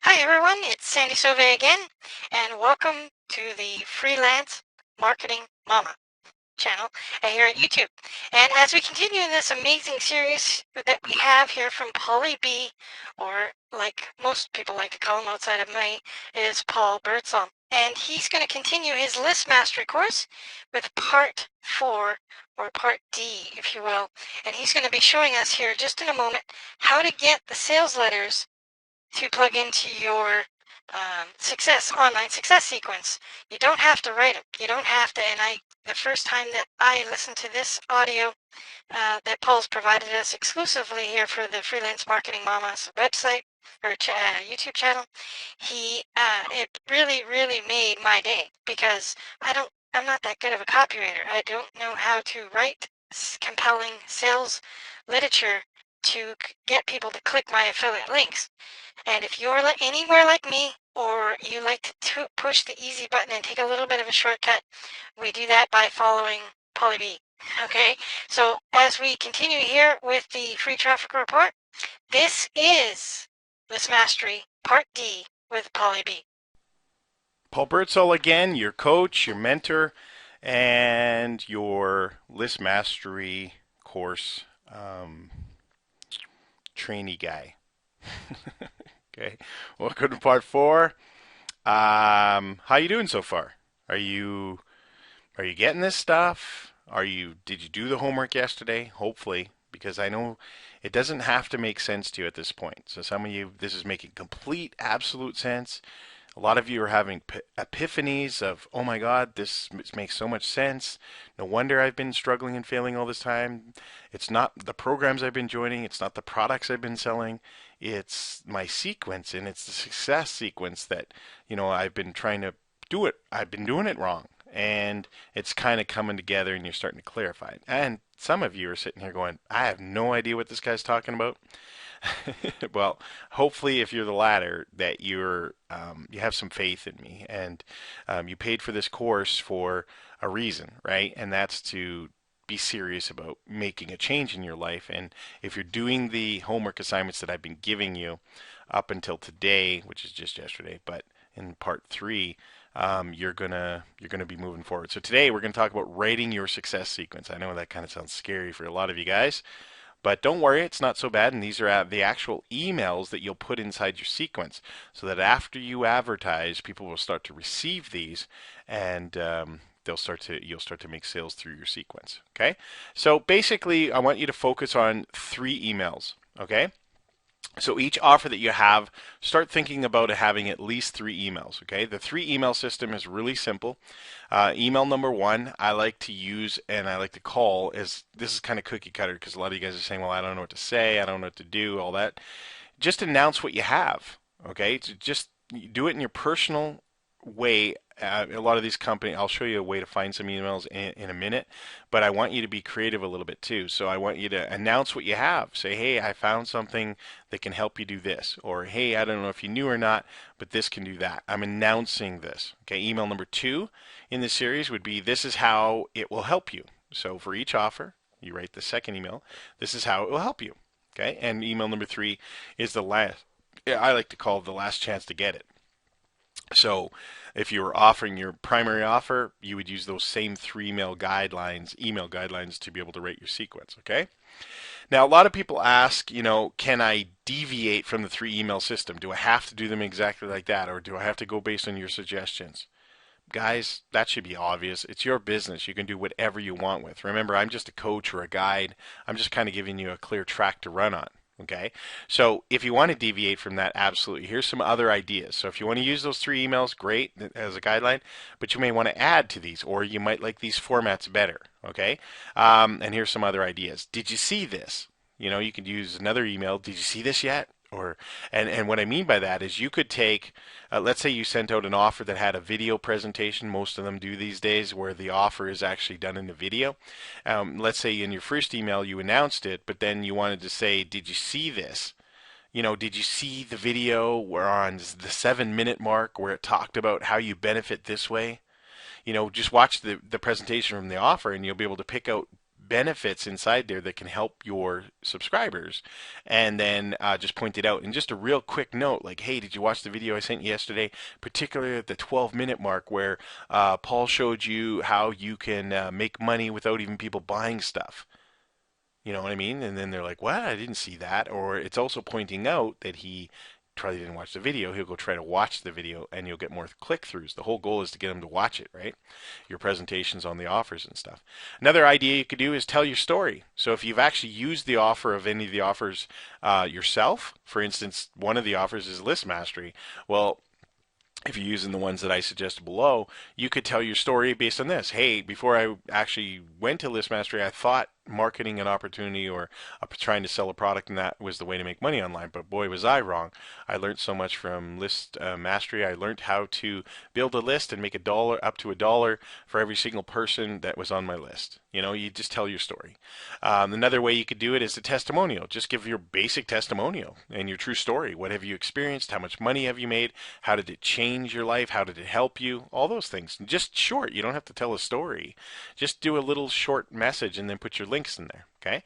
Hi everyone, it's Sandy Sauve again, and welcome to the Freelance Marketing Mama channel here at YouTube. And as we continue in this amazing series that we have here from Polly B, or like most people like to call him outside of me, is Paul Birdsall. And he's going to continue his list mastery course with part 4, or part D, if you will. And he's going to be showing us here just in a moment how to get the sales letters to plug into your online success sequence. You don't have to write them. You don't have to. And the first time that I listened to this audio that Paul's provided us exclusively here for the Freelance Marketing Mama's website or YouTube channel, it really, really made my day because I'm not that good of a copywriter. I don't know how to write compelling sales literature to get people to click my affiliate links. And if you're anywhere like me, or you like to push the easy button and take a little bit of a shortcut, we do that by following Polly B. Okay, so as we continue here with the free traffic report, this is List Mastery Part D with Polly B. Paul Birdsall again, your coach, your mentor, and your list mastery course trainee guy. Okay, welcome to part 4. How you doing so far? Are you are you getting this stuff? Did you do the homework yesterday? Hopefully, because I know it doesn't have to make sense to you at this point. So some of you, this is making complete, absolute sense. A lot of you are having epiphanies of, oh my God, this makes so much sense. No wonder I've been struggling and failing all this time. It's not the programs I've been joining. It's not the products I've been selling. It's my sequence, and it's the success sequence that, I've been trying to do it. I've been doing it wrong. And it's kind of coming together, and you're starting to clarify it. And some of you are sitting here going, I have no idea what this guy's talking about. Well, hopefully, if you're the latter, that you have some faith in me, and you paid for this course for a reason, right? And that's to be serious about making a change in your life. And if you're doing the homework assignments that I've been giving you up until today, which is just yesterday, but in part 3, you're gonna be moving forward. So today we're gonna talk about writing your success sequence. I know that kind of sounds scary for a lot of you guys. But don't worry, it's not so bad, and these are the actual emails that you'll put inside your sequence, so that after you advertise, people will start to receive these, and you'll start to make sales through your sequence. Okay, so basically, I want you to focus on 3 emails. Okay, so each offer that you have, start thinking about having at least 3 emails. Okay, the 3 email system is really simple. Email number 1, I like to use and I like to call is this is kind of cookie cutter because a lot of you guys are saying, well, I don't know what to say, I don't know what to do, all that. Just announce what you have. Okay, just do it in your personal way. A lot of these companies, I'll show you a way to find some emails in a minute, but I want you to be creative a little bit too. So I want you to announce what you have. Say, hey, I found something that can help you do this. Or, hey, I don't know if you knew or not, but this can do that. I'm announcing this. Okay, email number 2 in this series would be, this is how it will help you. So for each offer, you write the second email, this is how it will help you. Okay, and email number 3 is the last, I like to call the last chance to get it. So if you were offering your primary offer, you would use those same 3 email guidelines to be able to rate your sequence, okay? Now, a lot of people ask, can I deviate from the 3 email system? Do I have to do them exactly like that, or do I have to go based on your suggestions? Guys, that should be obvious. It's your business. You can do whatever you want with. Remember, I'm just a coach or a guide. I'm just kind of giving you a clear track to run on. Okay, so if you want to deviate from that, absolutely. Here's some other ideas. So if you want to use those 3 emails, great, as a guideline, but you may want to add to these, or you might like these formats better. Okay, and here's some other ideas. Did you see this? You could use another email. Did you see this yet? And what I mean by that is you could take, let's say you sent out an offer that had a video presentation. Most of them do these days, where the offer is actually done in the video. Let's say in your first email you announced it, but then you wanted to say, did you see this? Did you see the video where on the 7-minute mark where it talked about how you benefit this way? Just watch the presentation from the offer, and you'll be able to pick out benefits inside there that can help your subscribers, and then just point it out. And just a real quick note, like, hey, did you watch the video I sent you yesterday, particularly at the 12-minute mark where Paul showed you how you can make money without even people buying stuff? You know what I mean? And then they're like, what? I didn't see that. Or it's also pointing out that he probably didn't watch the video. He'll go try to watch the video and you'll get more click-throughs. The whole goal is to get them to watch it, right? Your presentations on the offers and stuff. Another idea you could do is tell your story. So if you've actually used the offer of any of the offers yourself, for instance, one of the offers is list mastery. Well, if you're using the ones that I suggested below, you could tell your story based on this. Hey, before I actually went to List Mastery, I thought marketing an opportunity or trying to sell a product and that was the way to make money online. But boy, was I wrong. I learned so much from List Mastery. I learned how to build a list and make up to $1 for every single person that was on my list. You know, you just tell your story. Another way you could do it is a testimonial. Just give your basic testimonial and your true story. What have you experienced? How much money have you made? How did it change your life? How did it help you? All those things. Just short. You don't have to tell a story. Just do a little short message and then put your links in there. Okay.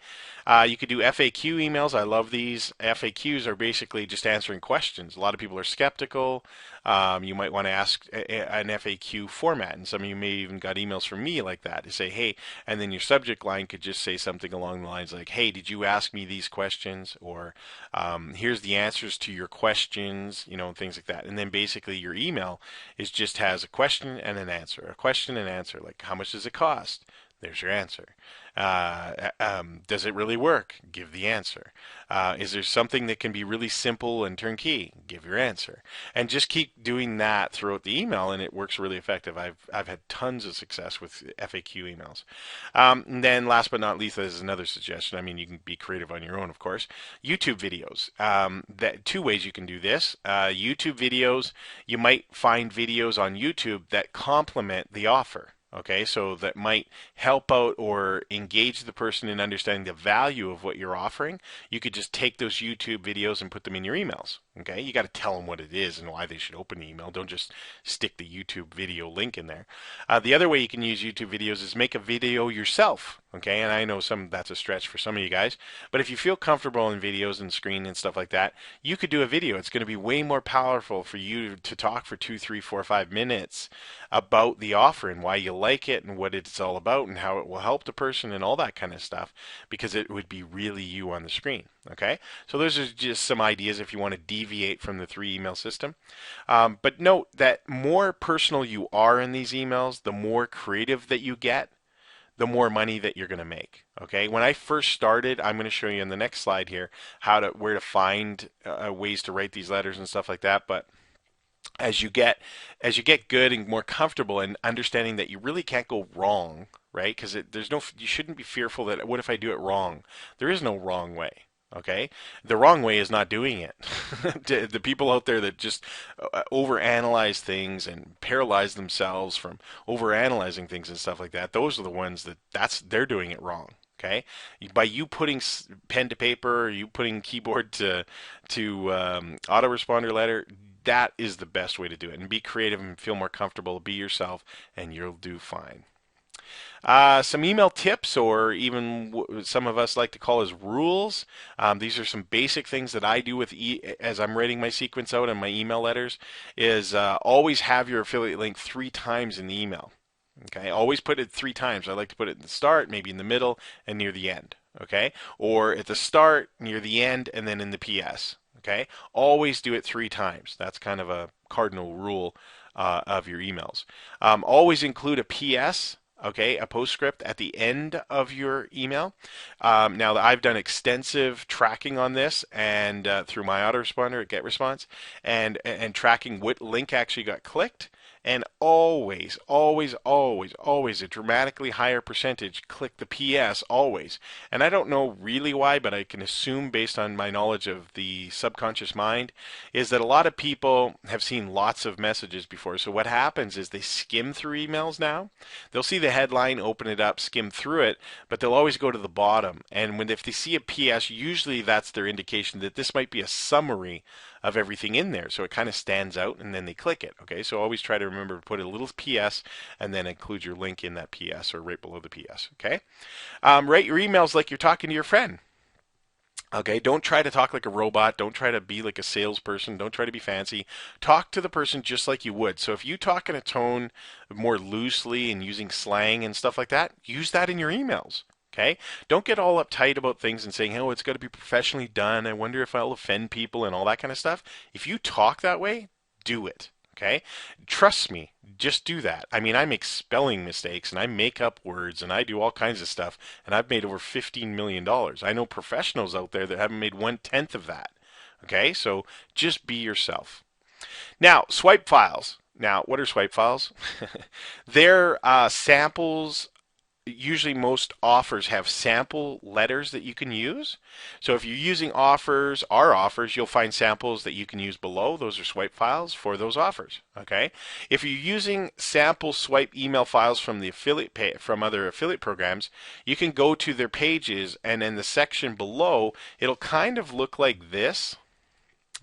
You could do FAQ emails. I love these. FAQs are basically just answering questions. A lot of people are skeptical. You might want to ask an FAQ format, and some of you may even got emails from me like that to say, hey, and then your subject line could just say something along the lines like, hey, did you ask me these questions? Or here's the answers to your questions, you know, and things like that. And then basically your email just has a question and an answer, a question and answer, like how much does it cost? There's your answer. Does it really work? Give the answer. Is there something that can be really simple and turnkey? Give your answer. And just keep doing that throughout the email, and it works really effective. I've had tons of success with FAQ emails. And then last but not least, is another suggestion. I mean, you can be creative on your own, of course. YouTube videos. Two ways you can do this. YouTube videos, you might find videos on YouTube that complement the offer. Okay, so that might help out or engage the person in understanding the value of what you're offering. You could just take those YouTube videos and put them in your emails. Okay, you got to tell them what it is and why they should open the email. Don't just stick the YouTube video link in there. The other way you can use YouTube videos is make a video yourself. Okay, and I know that's a stretch for some of you guys, but if you feel comfortable in videos and screen and stuff like that, you could do a video. It's going to be way more powerful for you to talk for 2, 3, 4, 5 minutes about the offer and why you like it and what it's all about and how it will help the person and all that kind of stuff, because it would be really you on the screen. Okay, so those are just some ideas if you want to deviate from the 3 email system. But note that more personal you are in these emails, the more creative that you get, the more money that you're going to make. Okay, when I first started, I'm going to show you in the next slide here where to find ways to write these letters and stuff like that. But as you get good and more comfortable and understanding that you really can't go wrong, right? Because you shouldn't be fearful that what if I do it wrong? There is no wrong way. Okay, the wrong way is not doing it. The people out there that just overanalyze things and paralyze themselves from overanalyzing things and stuff like that, those are the ones they're doing it wrong. Okay, by you putting pen to paper, you putting keyboard to autoresponder letter, that is the best way to do it. And be creative and feel more comfortable. Be yourself, and you'll do fine. Some email tips, or even some of us like to call as rules. These are some basic things that I do as I'm writing my sequence out in my email letters, is always have your affiliate link 3 times in the email. Okay, always put it 3 times. I like to put it in the start, maybe in the middle, and near the end. Okay, or at the start, near the end, and then in the PS. Okay, always do it 3 times. That's kind of a cardinal rule of your emails. Always include a PS. Okay, a postscript at the end of your email. Now, I've done extensive tracking on this, and through my autoresponder at GetResponse, and tracking what link actually got clicked. And always, always, always, always a dramatically higher percentage click the PS, always. And I don't know really why, but I can assume based on my knowledge of the subconscious mind, is that a lot of people have seen lots of messages before. So what happens is they skim through emails now. They'll see the headline, open it up, skim through it, but they'll always go to the bottom. And if they see a PS, usually that's their indication that this might be a summary of everything in there, so it kind of stands out, and then they click it. Okay, so always try to remember to put a little PS and then include your link in that PS or right below the PS. Okay, write your emails like you're talking to your friend. Okay, don't try to talk like a robot. Don't try to be like a salesperson. Don't try to be fancy. Talk to the person just like you would. So if you talk in a tone more loosely and using slang and stuff like that, use that in your emails. Okay? Don't get all uptight about things and saying, oh, it's got to be professionally done. I wonder if I'll offend people and all that kind of stuff. If you talk that way, do it. Okay? Trust me, just do that. I mean, I make spelling mistakes and I make up words and I do all kinds of stuff, and I've made over $15 million. I know professionals out there that haven't made 1/10 of that. Okay? So just be yourself. Now, swipe files. Now, what are swipe files? They're samples. Usually most offers have sample letters that you can use. So if you're using offers, our offers, you'll find samples that you can use below. Those are swipe files for those offers. Okay. If you're using sample swipe email files from the from other affiliate programs, you can go to their pages, and in the section below, it'll kind of look like this.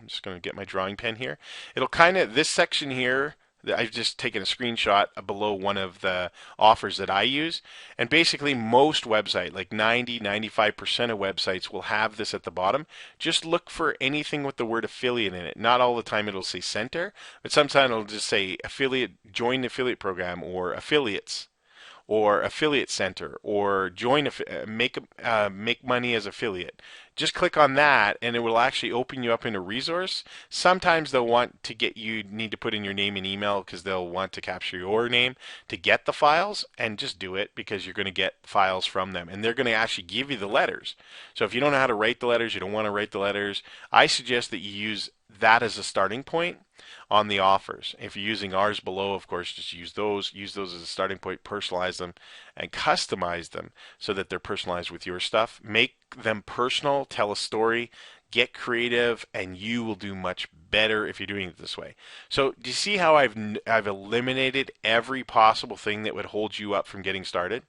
I'm just going to get my drawing pen here. It'll kind of, this section here, I've just taken a screenshot below one of the offers that I use. And basically most websites, like 90-95% of websites will have this at the bottom. Just look for anything with the word affiliate in it. Not all the time it'll say center, but sometimes it'll just say affiliate, join the affiliate program, or affiliates, or affiliate center, or join make money as affiliate. Just click on that and it will actually open you up in a resource. Sometimes they'll want to get you need to put in your name and email because they'll want to capture your name to get the files, and just do it because you're going to get files from them and they're going to actually give you the letters. So if you don't know how to write the letters, you don't want to write the letters, I suggest that you use that as a starting point on the offers. If you're using ours below, of course, just use those as a starting point, personalize them and customize them so that they're personalized with your stuff. Make them personal, tell a story, get creative, and you will do much better if you're doing it this way. So do you see how I've eliminated every possible thing that would hold you up from getting started?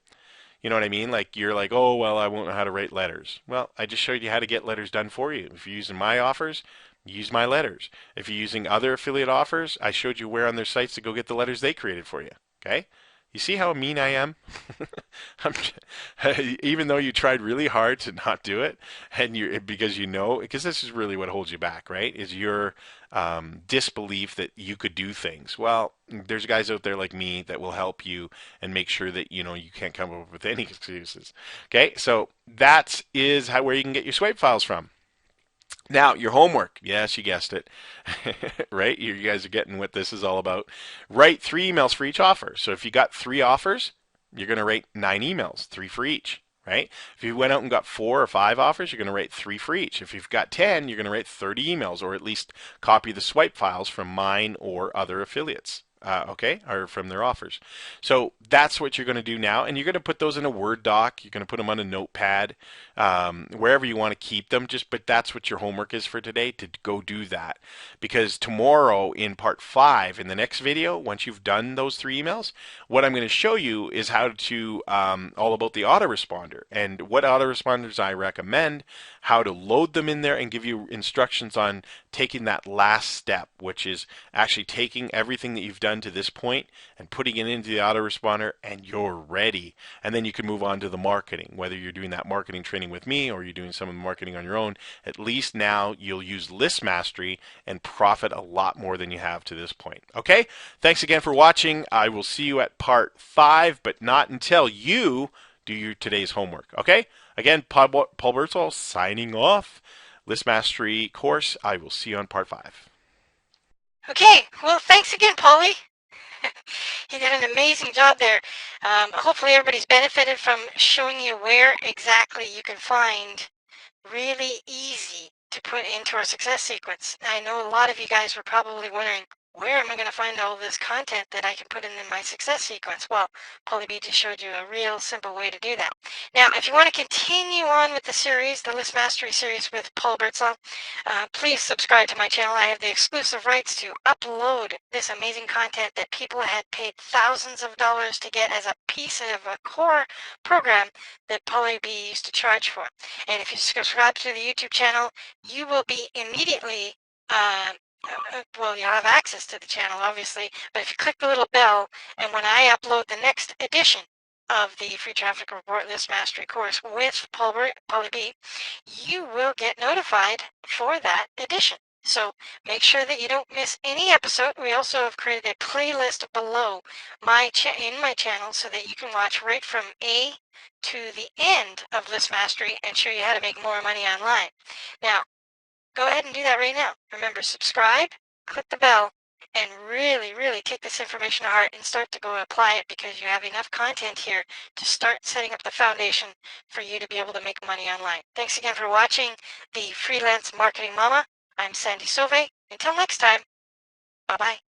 You know what I mean? Like you're like, oh, well, I won't know how to write letters. Well, I just showed you how to get letters done for you. If you're using my offers, use my letters. If you're using other affiliate offers, I showed you where on their sites to go get the letters they created for you. Okay? You see how mean I am? Even though you tried really hard to not do it, and because this is really what holds you back, right? Is your disbelief that you could do things. Well, there's guys out there like me that will help you and make sure that you can't come up with any excuses. Okay, so that is where you can get your swipe files from. Now, your homework. Yes, you guessed it. Right? You guys are getting what this is all about. Write 3 emails for each offer. So if you got 3 offers, you're going to write 9 emails, 3 for each. Right? If you went out and got 4 or 5 offers, you're going to write 3 for each. If you've got 10, you're going to write 30 emails, or at least copy the swipe files from mine or other affiliates. Okay, or from their offers. So that's what you're going to do now, and you're going to put those in a Word doc. You're going to put them on a notepad, wherever you want to keep them. But that's what your homework is for today, to go do that. Because tomorrow in part 5, in the next video, once you've done those 3 emails, what I'm going to show you is how to all about the autoresponder and what autoresponders I recommend, how to load them in there, and give you instructions on taking that last step, which is actually taking everything that you've done to this point and putting it into the autoresponder, and you're ready. And then you can move on to the marketing, whether you're doing that marketing training with me or you're doing some of the marketing on your own. At least now you'll use list mastery and profit a lot more than you have to this point. Okay, thanks again for watching. I will see you at part 5, but not until you do your today's homework. Okay, again, Paul Birdsall signing off. List mastery course. I will see you on part 5. Okay, well, thanks again, Polly. You did an amazing job there. Hopefully everybody's benefited from showing you where exactly you can find really easy to put into our success sequence. I know a lot of you guys were probably wondering, where am I going to find all this content that I can put in my success sequence? Well, Polly B just showed you a real simple way to do that. Now, if you want to continue on with the series, the List Mastery series with Paul Birdsall, please subscribe to my channel. I have the exclusive rights to upload this amazing content that people had paid thousands of dollars to get as a piece of a core program that Polly B used to charge for. And if you subscribe to the YouTube channel, you will be immediately well, you'll have access to the channel, obviously, but if you click the little bell, and when I upload the next edition of the Free Traffic Report List Mastery course with Paulie B, you will get notified for that edition. So make sure that you don't miss any episode. We also have created a playlist below in my channel so that you can watch right from A to the end of List Mastery and show you how to make more money online. Now, go ahead and do that right now. Remember, subscribe, click the bell, and really, really take this information to heart and start to go apply it, because you have enough content here to start setting up the foundation for you to be able to make money online. Thanks again for watching the Freelance Marketing Mama. I'm Sandy Sauve. Until next time, bye-bye.